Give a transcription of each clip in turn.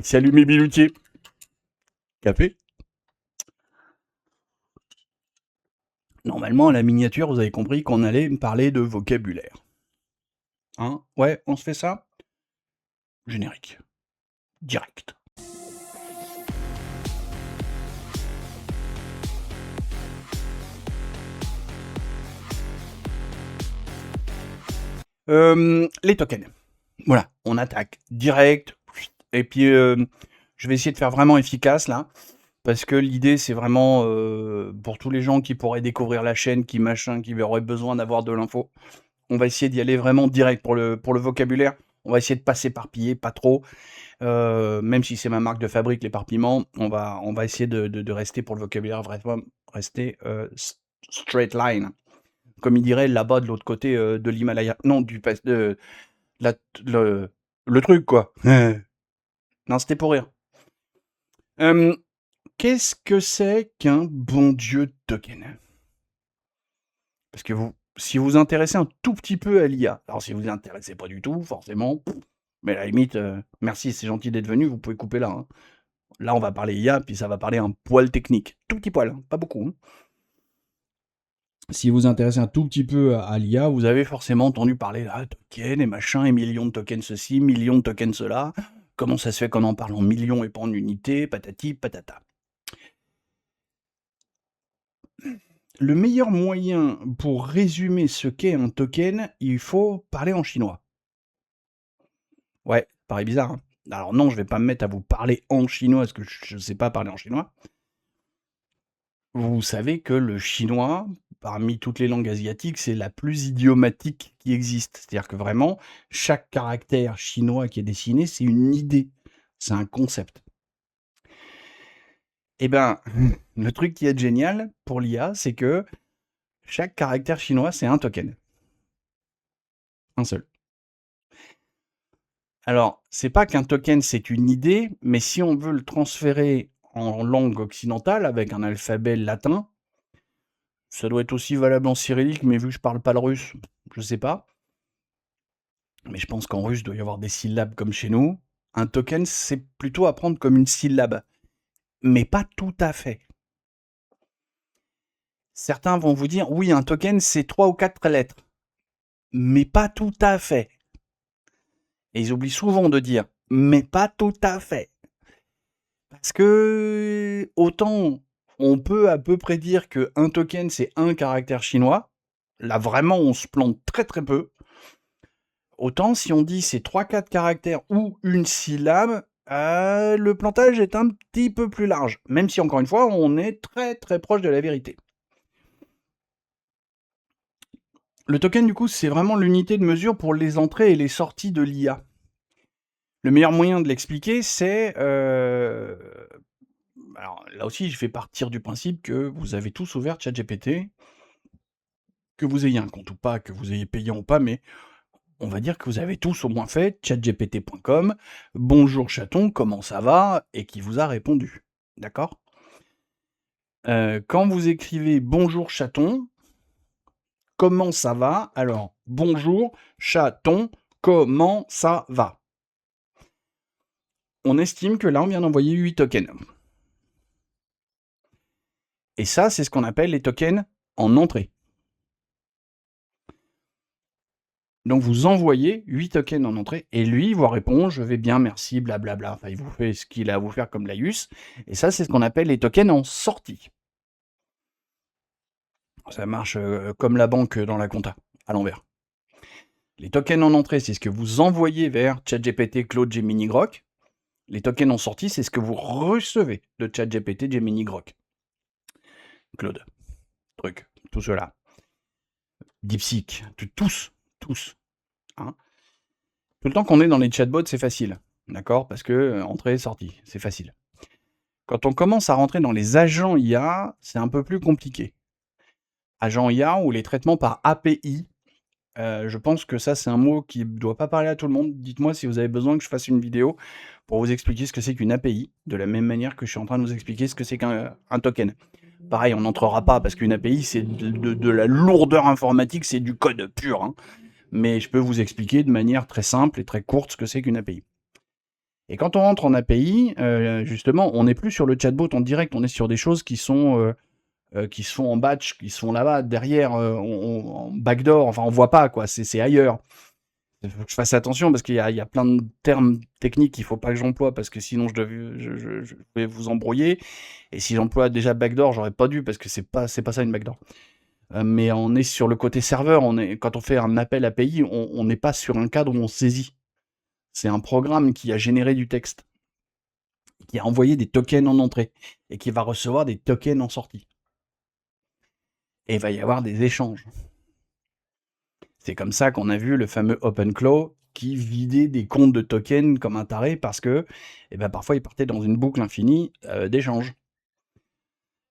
Salut mes biloutiers. Café. Normalement, à la miniature, vous avez compris qu'on allait parler de vocabulaire. Hein? Ouais, on se fait ça? Générique. Direct. Les tokens. Voilà, on attaque direct. Et puis, je vais essayer de faire vraiment efficace là. Parce que l'idée, c'est vraiment pour tous les gens qui pourraient découvrir la chaîne, qui auraient besoin d'avoir de l'info. On va essayer d'y aller vraiment direct pour le vocabulaire. On va essayer de pas s'éparpiller, pas trop. Même si c'est ma marque de fabrique, l'éparpillement, on va essayer de rester pour le vocabulaire, vraiment rester straight line. Comme il dirait là-bas de l'autre côté de l'Himalaya. Non, la, le truc, quoi. Non, c'était pour rire. Qu'est-ce que c'est qu'un bon Dieu token? Parce que si vous vous intéressez un tout petit peu à l'IA, alors si vous vous intéressez pas du tout, forcément, mais à la limite, merci, c'est gentil d'être venu, vous pouvez couper là. Hein. Là, on va parler IA, puis ça va parler un poil technique. Tout petit poil, hein, pas beaucoup. Hein. Si vous vous intéressez un tout petit peu à l'IA, vous avez forcément entendu parler de tokens et machin, et millions de tokens ceci, millions de tokens cela. Comment ça se fait qu'on en parle en millions et pas en unités, patati, patata. Le meilleur moyen pour résumer ce qu'est un token, il faut parler en chinois. Ouais, paraît bizarre. Hein. Alors non, je vais pas me mettre à vous parler en chinois, parce que je ne sais pas parler en chinois. Vous savez que le chinois, parmi toutes les langues asiatiques, c'est la plus idiomatique qui existe. C'est-à-dire que vraiment, chaque caractère chinois qui est dessiné, c'est une idée, c'est un concept. Eh ben, le truc qui est génial pour l'IA, c'est que chaque caractère chinois, c'est un token. Un seul. Alors, c'est pas qu'un token, c'est une idée, mais si on veut le transférer en langue occidentale avec un alphabet latin, ça doit être aussi valable en cyrillique, mais vu que je parle pas le russe, je sais pas. Mais je pense qu'en russe, il doit y avoir des syllabes comme chez nous. Un token, c'est plutôt à prendre comme une syllabe. Mais pas tout à fait. Certains vont vous dire, oui, un token, c'est 3 ou 4 lettres. Mais pas tout à fait. Et ils oublient souvent de dire, mais pas tout à fait. Parce que autant on peut à peu près dire qu'un token, c'est un caractère chinois. Là, vraiment, on se plante très très peu. Autant si on dit c'est 3-4 caractères ou une syllabe, le plantage est un petit peu plus large. Même si, encore une fois, on est très très proche de la vérité. Le token, du coup, c'est vraiment l'unité de mesure pour les entrées et les sorties de l'IA. Le meilleur moyen de l'expliquer, c'est... Alors là aussi, je vais partir du principe que vous avez tous ouvert ChatGPT, que vous ayez un compte ou pas, que vous ayez payé ou pas, mais on va dire que vous avez tous au moins fait chatgpt.com, bonjour chaton, comment ça va, et qui vous a répondu. D'accord? Quand vous écrivez bonjour chaton, comment ça va? Alors, bonjour chaton, comment ça va? On estime que là, on vient d'envoyer 8 tokens. Et ça, c'est ce qu'on appelle les tokens en entrée. Donc vous envoyez 8 tokens en entrée, et lui, il vous répond, je vais bien, merci, blablabla. Enfin, il vous fait ce qu'il a à vous faire comme laïus. Et ça, c'est ce qu'on appelle les tokens en sortie. Ça marche comme la banque dans la compta, à l'envers. Les tokens en entrée, c'est ce que vous envoyez vers ChatGPT, Claude, Gemini, Grok. Les tokens en sortie, c'est ce que vous recevez de ChatGPT, Gemini, Grok. Claude, truc, tout cela. DeepSeek, tous. Hein. Tout le temps qu'on est dans les chatbots, c'est facile. D'accord? Parce que entrée, sortie, c'est facile. Quand on commence à rentrer dans les agents IA, c'est un peu plus compliqué. Agents IA ou les traitements par API, je pense que ça, c'est un mot qui ne doit pas parler à tout le monde. Dites-moi si vous avez besoin que je fasse une vidéo pour vous expliquer ce que c'est qu'une API, de la même manière que je suis en train de vous expliquer ce que c'est qu'un token. Pareil, on n'entrera pas parce qu'une API, c'est de la lourdeur informatique, c'est du code pur. Hein. Mais je peux vous expliquer de manière très simple et très courte ce que c'est qu'une API. Et quand on rentre en API, justement, on n'est plus sur le chatbot en direct, on est sur des choses qui sont en batch, qui sont là-bas, derrière, en backdoor, enfin on voit pas, quoi, c'est ailleurs. Il faut que je fasse attention parce qu'il y a plein de termes techniques qu'il faut pas que j'emploie parce que sinon je vais vous embrouiller. Et si j'emploie déjà backdoor, j'aurais pas dû parce que c'est pas ça une backdoor. Mais on est sur le côté serveur, quand on fait un appel API, on n'est pas sur un cadre où on saisit. C'est un programme qui a généré du texte, qui a envoyé des tokens en entrée et qui va recevoir des tokens en sortie. Et il va y avoir des échanges. C'est comme ça qu'on a vu le fameux OpenClaw qui vidait des comptes de tokens comme un taré parce que parfois il partait dans une boucle infinie d'échanges.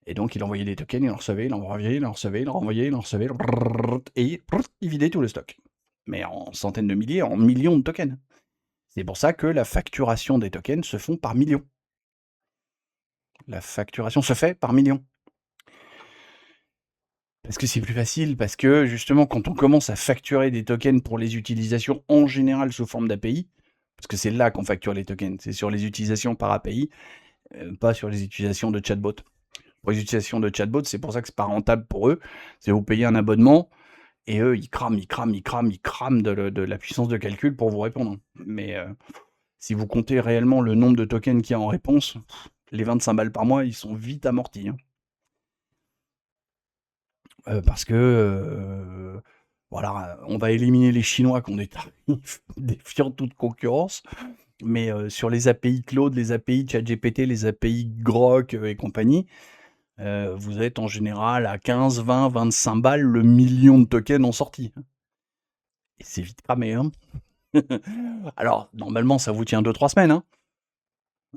Et donc il envoyait des tokens, il en recevait, il en renvoyait, il en recevait, il en renvoyait, il en recevait, et il vidait tout le stock. Mais en centaines de milliers, en millions de tokens. C'est pour ça que la facturation des tokens se font par millions. La facturation se fait par millions. Parce que c'est plus facile, parce que justement, quand on commence à facturer des tokens pour les utilisations en général sous forme d'API, parce que c'est là qu'on facture les tokens, c'est sur les utilisations par API, pas sur les utilisations de chatbot. Pour les utilisations de chatbot, c'est pour ça que c'est pas rentable pour eux, c'est vous payez un abonnement, et eux, ils crament de la puissance de calcul pour vous répondre. Mais si vous comptez réellement le nombre de tokens qu'il y a en réponse, les 25 balles par mois, ils sont vite amortis. Hein. Parce que voilà, on va éliminer les Chinois qui ont des tarifs défiant toute concurrence, mais sur les API Cloud, les API ChatGPT, les API Grok et compagnie, vous êtes en général à 15, 20, 25 balles le million de tokens en sortie. Et c'est vite cramé. Hein. Alors, normalement, ça vous tient 2-3 semaines. Hein.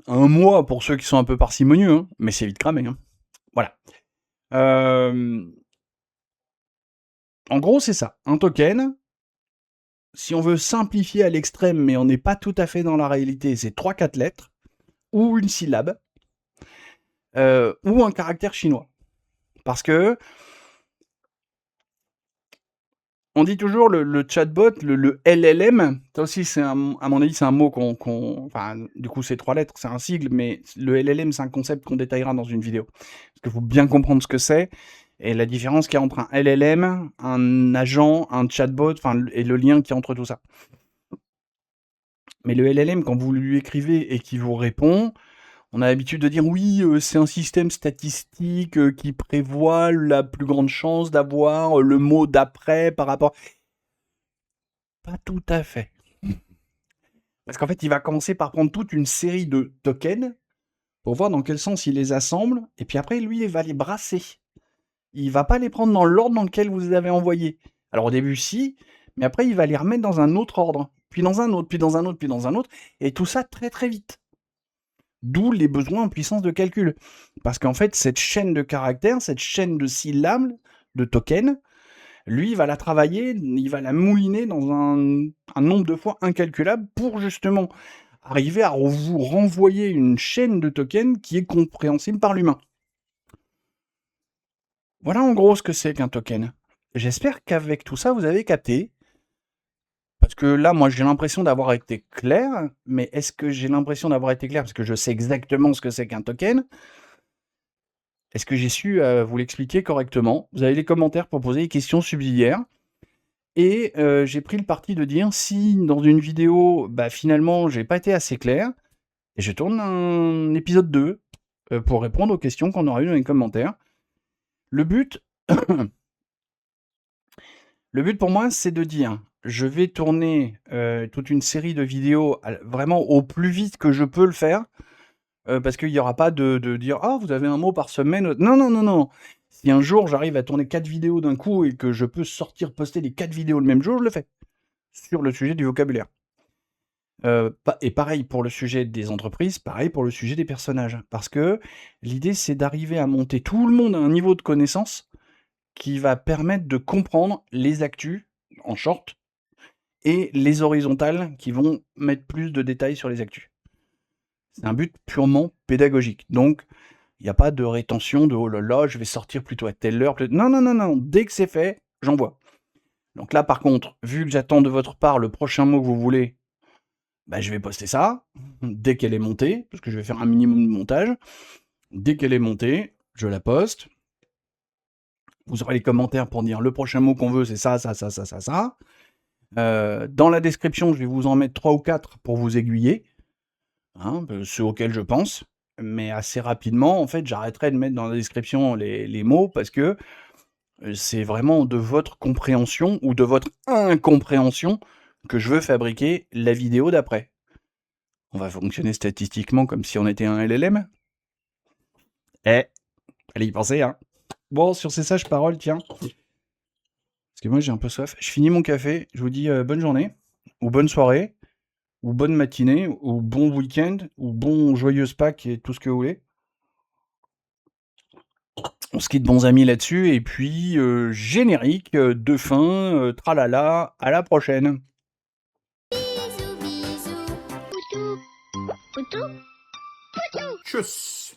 Un mois pour ceux qui sont un peu parcimonieux, hein, mais c'est vite cramé. Hein. Voilà. En gros, c'est ça. Un token, si on veut simplifier à l'extrême, mais on n'est pas tout à fait dans la réalité, c'est 3-4 lettres, ou une syllabe, ou un caractère chinois. Parce que on dit toujours le chatbot, le LLM, ça aussi, à mon avis, c'est un mot enfin, du coup, c'est 3 lettres, c'est un sigle, mais le LLM, c'est un concept qu'on détaillera dans une vidéo. Parce qu'il faut bien comprendre ce que c'est, et la différence qu'il y a entre un LLM, un agent, un chatbot, et le lien qu'il y a entre tout ça. Mais le LLM, quand vous lui écrivez et qu'il vous répond, on a l'habitude de dire oui, c'est un système statistique qui prévoit la plus grande chance d'avoir le mot d'après par rapport... Pas tout à fait. Parce qu'en fait, il va commencer par prendre toute une série de tokens pour voir dans quel sens il les assemble, et puis après, lui, il va les brasser. Il va pas les prendre dans l'ordre dans lequel vous les avez envoyés. Alors au début, si, mais après, il va les remettre dans un autre ordre, puis dans un autre, puis dans un autre, puis dans un autre, et tout ça très très vite. D'où les besoins en puissance de calcul. Parce qu'en fait, cette chaîne de caractères, cette chaîne de syllabes, de tokens, lui, il va la travailler, il va la mouliner dans un nombre de fois incalculable pour justement arriver à vous renvoyer une chaîne de tokens qui est compréhensible par l'humain. Voilà en gros ce que c'est qu'un token. J'espère qu'avec tout ça, vous avez capté. Parce que là, moi, j'ai l'impression d'avoir été clair, mais est-ce que j'ai l'impression d'avoir été clair parce que je sais exactement ce que c'est qu'un token? Est-ce que j'ai su vous l'expliquer correctement? Vous avez les commentaires pour poser des questions subsidiaires. Et j'ai pris le parti de dire si dans une vidéo, finalement, j'ai pas été assez clair, et je tourne un épisode 2 pour répondre aux questions qu'on aura eues dans les commentaires. Le but pour moi, c'est de dire, je vais tourner toute une série de vidéos vraiment au plus vite que je peux le faire, parce qu'il n'y aura pas de dire « Ah, vous avez un mot par semaine ». Non, non, non, non. Si un jour, j'arrive à tourner 4 vidéos d'un coup et que je peux poster les 4 vidéos le même jour, je le fais. Sur le sujet du vocabulaire. Et pareil pour le sujet des entreprises, pareil pour le sujet des personnages. Parce que l'idée, c'est d'arriver à monter tout le monde à un niveau de connaissance qui va permettre de comprendre les actus en short et les horizontales qui vont mettre plus de détails sur les actus. C'est un but purement pédagogique. Donc, il n'y a pas de rétention de « oh là là, je vais sortir plutôt à telle heure ». Non, non, non, non. Dès que c'est fait, j'envoie. Donc là, par contre, vu que j'attends de votre part le prochain mot que vous voulez, Bah, je vais poster ça dès qu'elle est montée, parce que je vais faire un minimum de montage. Dès qu'elle est montée, je la poste. Vous aurez les commentaires pour dire le prochain mot qu'on veut, c'est ça, ça, ça, ça, ça, ça. Dans la description, je vais vous en mettre 3 ou 4 pour vous aiguiller, hein, ceux auxquels je pense. Mais assez rapidement, en fait, j'arrêterai de mettre dans la description les mots parce que c'est vraiment de votre compréhension ou de votre incompréhension que je veux fabriquer la vidéo d'après. On va fonctionner statistiquement comme si on était un LLM. Allez y penser, hein. Bon, sur ces sages paroles, tiens. Parce que moi, j'ai un peu soif. Je finis mon café. Je vous dis bonne journée, ou bonne soirée, ou bonne matinée, ou bon week-end, ou bon joyeuse Pâques et tout ce que vous voulez. On se quitte bons amis là-dessus, et puis générique de fin, tralala, à la prochaine. Bisous, bisous, poutou, poutou, poutou. Tchuss.